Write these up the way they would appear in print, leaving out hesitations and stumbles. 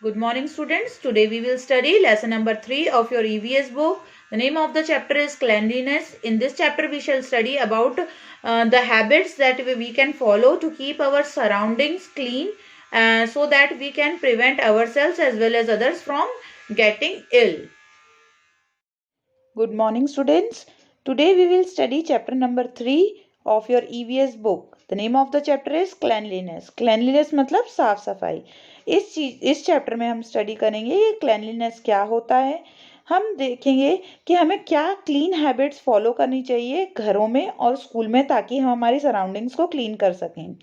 Good morning, students. Today we will study lesson number 3 of your EVS book. The name of the chapter is Cleanliness. In this chapter we shall study about the habits that we can follow to keep our surroundings clean so that we can prevent ourselves as well as others from getting ill. Good morning, students. Today we will study chapter number 3 of your EVS book. The name of the chapter is Cleanliness. Cleanliness मतलब साफ सफाई. इस chapter में हम study करेंगे ये क्लेanliness क्या होता है. हम देखेंगे कि हमें क्या क्लीन हैबिट्स फॉलो करनी चाहिए घरों में और स्कूल में ताकि हम हमारी सराउंडिंग्स को क्लीन कर सकें.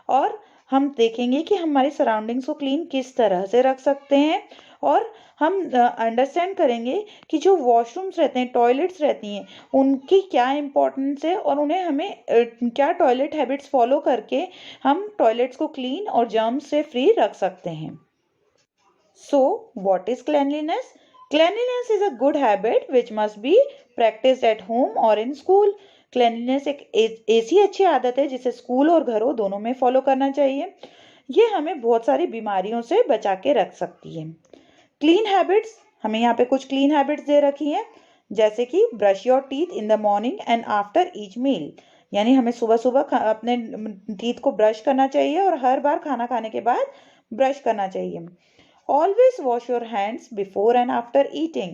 और हम देखेंगे कि हमारी सराउंडिंग्स को क्लीन किस तरह से रख सकते हैं और हम अंडरस्टैंड करेंगे कि जो वॉशरूम्स रहते हैं, टॉयलेट्स रहती हैं, उनकी क्या इम्पोर्टेंस है और उन्हें हमें क्या टॉयलेट हैबिट्स फॉलो करके हम टॉयलेट्स को क्लीन और जर्म्स से फ्री रख सकते हैं. So what is cleanliness? Cleanliness is a good habit which must be practiced at home or in school. Cleanliness एक ऐसी अच्छी आदत है जिसे स्कूल और घरों दोनों में फॉलो करना चाहिए. ये हमें बहुत सारी बीमारियों से बचा के रख सकती है. क्लीन हैबिट्स, हमें यहाँ पे कुछ क्लीन हैबिट्स दे रखी हैं, जैसे कि brush your teeth in the morning and after each meal. यानी हमें सुबह सुबह अपने टीथ को ब्रश करना चाहिए और हर बार खाना खाने के बाद ब्रश करना चाहिए. Always wash your hands before and after eating.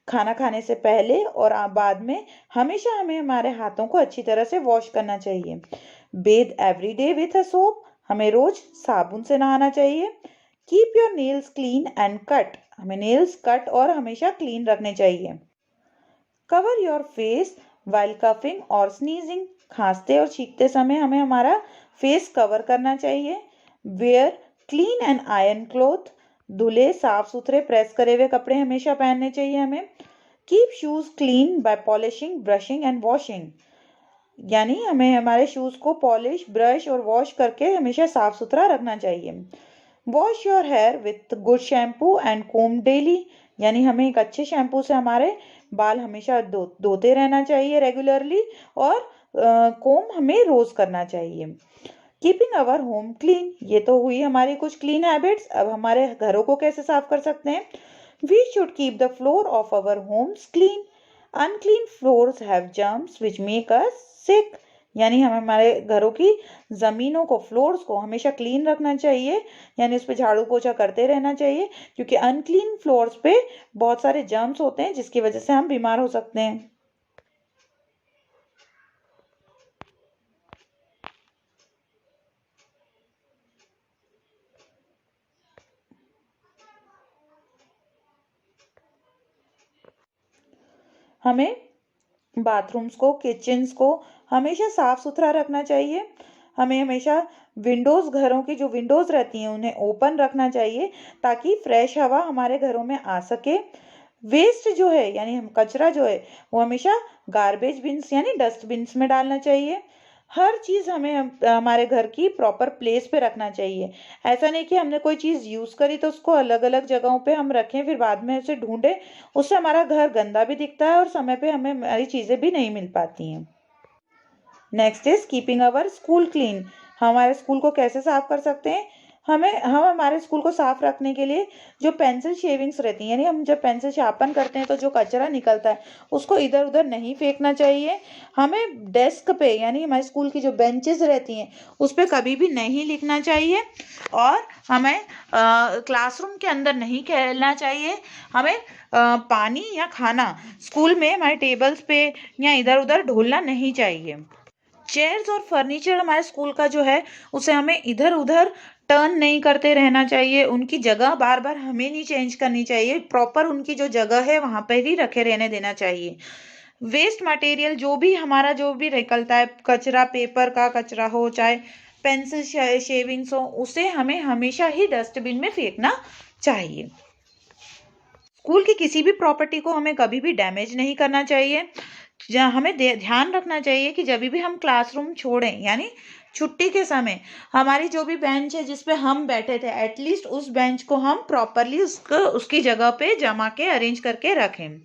खाना खाने से पहले और बाद में हमेशा हमें हमारे हाथों को अच्छी तरह से वॉश करना चाहिए. Beth every day with a soap. हमें रोज साबुन से नहाना चाहिए. Keep your nails clean and cut. हमें नेल्स कट और हमेशा क्लीन रखने चाहिए. Cover your face while coughing और स्नीजिंग. खांसते और छींकते समय हमें हमारा फेस कवर करना चाहिए. Wear clean and iron cloth. धुले साफ सुथरे प्रेस करे हुए कपड़े हमेशा पहनने चाहिए हमें. Keep shoes clean bye polishing, brushing and washing. यानी हमें हमारे शूज को पॉलिश, ब्रश और वॉश करके हमेशा साफ सुथरा रखना चाहिए. Wash your hair with good shampoo and comb daily. यानी हमें एक अच्छे शैम्पू से हमारे बाल हमेशा धोते रहना चाहिए रेगुलरली और कोम हमें रोज करना चाहिए. Keeping our home clean. ये तो हुई हमारी कुछ क्लीन हैबिट्स. अब हमारे घरों को कैसे साफ कर सकते हैं? We should keep the floor of our homes clean. Unclean floors have germs which make us sick. यानी हमें हमारे घरों की जमीनों को, फ्लोर्स को हमेशा क्लीन रखना चाहिए. यानी उस पर झाड़ू पोछा करते रहना चाहिए क्योंकि अनक्लीन फ्लोर्स पे बहुत सारे जर्म्स होते हैं जिसकी वजह से हम बीमार हो सकते हैं. हमें बाथरूम्स को, किचन्स को हमेशा साफ सुथरा रखना चाहिए. हमें हमेशा विंडोज़, घरों की जो विंडोज़ रहती हैं उन्हें ओपन रखना चाहिए ताकि फ्रेश हवा हमारे घरों में आ सके. वेस्ट जो है यानी हम कचरा जो है वो हमेशा गार्बेज बिन्स यानी डस्टबिन्स में डालना चाहिए. हर चीज़ हमें हमारे घर की प्रॉपर प्लेस पे रखना चाहिए. ऐसा नहीं कि हमने कोई चीज़ यूज़ करी तो उसको अलग अलग जगहों पे हम रखें फिर बाद में उसे ढूंढें. उससे हमारा घर गंदा भी दिखता है और समय पे हमें हमारी चीज़ें भी नहीं मिल पाती हैं. Next is keeping our school clean. हमारे स्कूल को कैसे साफ कर सकते हैं? हम हमारे स्कूल को साफ रखने के लिए जो पेंसिल शेविंग्स रहती हैं, यानी हम जब पेंसिल शार्पन करते हैं तो जो कचरा निकलता है उसको इधर उधर नहीं फेंकना चाहिए. हमें डेस्क पे यानी हमारे स्कूल की जो बेंचेस रहती हैं उस पर कभी भी नहीं लिखना चाहिए और हमें क्लासरूम के अंदर नहीं खेलना चाहिए. हमें पानी या खाना स्कूल में हमारे टेबल्स पे या इधर उधर ढोलना नहीं चाहिए. चेयर्स और फर्नीचर हमारे स्कूल का जो है उसे हमें इधर उधर टर्न नहीं करते रहना चाहिए. उनकी जगह बार बार हमें नहीं चेंज करनी चाहिए. प्रॉपर उनकी जो जगह है वहाँ पर ही रखे रहने देना चाहिए. वेस्ट मटेरियल जो भी निकलता है, कचरा, पेपर का कचरा हो चाहे पेंसिल शेविंग्स हो, उसे हमें हमेशा ही डस्टबिन में फेंकना चाहिए. स्कूल की किसी भी प्रॉपर्टी को हमें कभी भी डैमेज नहीं करना चाहिए. हमें ध्यान रखना चाहिए कि जब भी हम क्लासरूम छोड़ें यानी छुट्टी के समय हमारी जो भी बेंच है जिस पे हम बैठे थे एटलीस्ट उस बेंच को हम प्रॉपरली उसकी जगह पे जमा के अरेंज करके रखें.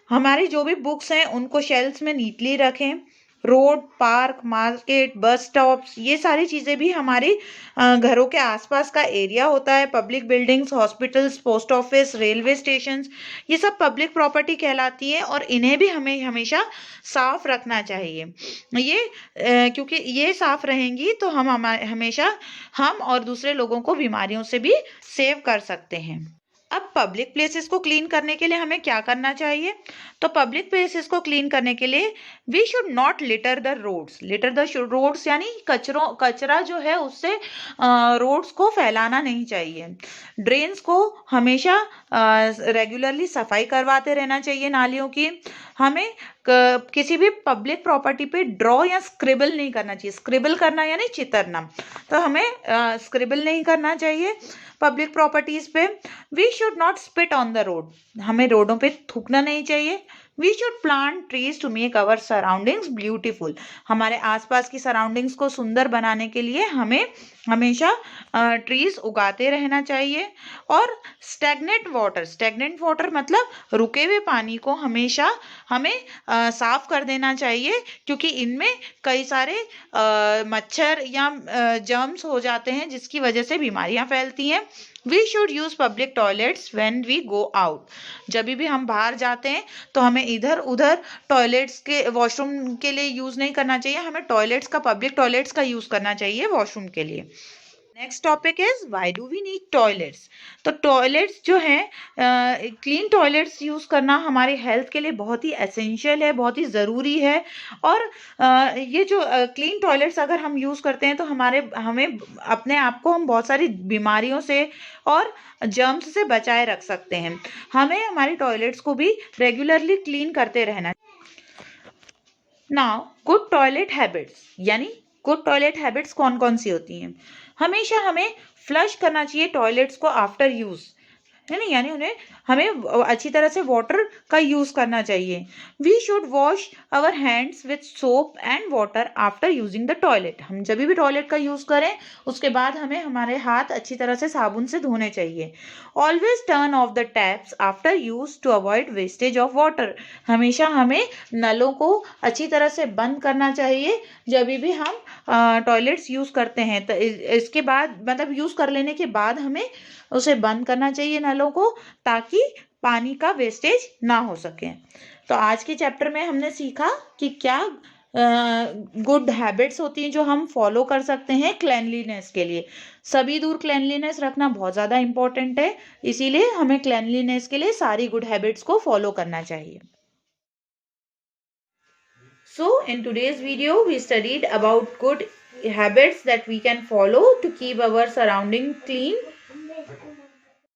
हमारी जो भी बुक्स हैं उनको शेल्फ्स में नीटली रखें. Road, park, market, bus stops, ये सारी चीज़ें भी हमारे घरों के आसपास का एरिया होता है। Public buildings, hospitals, post office, railway stations, ये सब पब्लिक प्रॉपर्टी कहलाती है और इन्हें भी हमें हमेशा साफ रखना चाहिए। ये क्योंकि ये साफ रहेंगी तो हम हमेशा हम और दूसरे लोगों को बीमारियों से भी सेव कर सकते हैं। अब पब्लिक प्लेसेस को क्लीन करने के लिए हमें क्या करना चाहिए? तो पब्लिक प्लेसेस को क्लीन करने के लिए we should not litter the roads. Litter the roads यानी कचरा जो है उससे रोड्स को फैलाना नहीं चाहिए। ड्रेन्स को हमेशा रेगुलरली सफाई करवाते रहना चाहिए नालियों की। हमें किसी भी पब्लिक प्रॉपर्टी पे ड्रॉ या स्क्रिबल नहीं करना चाहिए। स्क्रिबल करना यानी चितरना, तो हमें स्क्रिबल नहीं करना चाहिए पब्लिक प्रॉपर्टीज पे। We should not spit on the road, हमें रोडों पे थूकना नहीं चाहिए। We should plant trees to make our surroundings beautiful, हमारे आसपास की सराउंडिंग्स को सुंदर बनाने के लिए हमें हमेशा ट्रीज उगाते रहना चाहिए। और स्टैग्नेंट वाटर मतलब रुके हुए पानी को हमेशा हमें साफ कर देना चाहिए, क्योंकि इनमें कई सारे मच्छर या जर्म्स हो जाते हैं जिसकी वजह से बीमारियां फैलती हैं। We should use public toilets when we go out, जब भी हम बाहर जाते हैं तो हमें इधर उधर टॉयलेट्स के वॉशरूम के लिए यूज नहीं करना चाहिए, हमें पब्लिक टॉयलेट्स का यूज करना चाहिए वॉशरूम के लिए। Next topic is why do we need toilets. तो टॉयलेट्स जो हैं, क्लीन टॉयलेट्स यूज़ करना हमारे हेल्थ के लिए बहुत ही एसेंशियल है, बहुत ही ज़रूरी है। और ये जो क्लीन टॉयलेट्स अगर हम यूज़ करते हैं तो हमें अपने आप को हम बहुत सारी बीमारियों से और जर्म्स से बचाए रख सकते हैं। हमें हमारे टॉयलेट्स को भी रेगुलरली क्लीन करते रहना। नाउ गुड टॉयलेट हैबिट्स, यानी गुड टॉयलेट हैबिट्स कौन कौन सी होती हैं? हमेशा हमें फ्लश करना चाहिए टॉयलेट्स को आफ्टर यूज, है ना, यानी हमें अच्छी तरह से वाटर का यूज करना चाहिए। We should wash our hands with soap and water after using the toilet, हम जब भी टॉयलेट का यूज करें उसके बाद हमें हमारे हाथ अच्छी तरह से साबुन से धोने चाहिए। Always turn off the taps after use to avoid wastage of water, हमेशा हमें नलों को अच्छी तरह से बंद करना चाहिए जब भी हम टॉयलेट्स यूज करते हैं। तो इसके बाद मतलब यूज कर लेने के बाद हमें उसे बंद करना चाहिए नलों को, ताकि पानी का वेस्टेज ना हो सके। तो आज के चैप्टर में हमने सीखा कि क्या गुड हैबिट्स होती हैं जो हम फॉलो कर सकते हैं क्लैनलीनेस के लिए। सभी दूर क्लैनलीनेस रखना बहुत ज़्यादा इम्पोर्टेंट है, इसीलिए हमें क्लैनलीनेस के लिए सारी गुड हैबिट्स को फॉलो करना चाहिए। So in today's video we studied about good habits that we can follow to keep our surrounding clean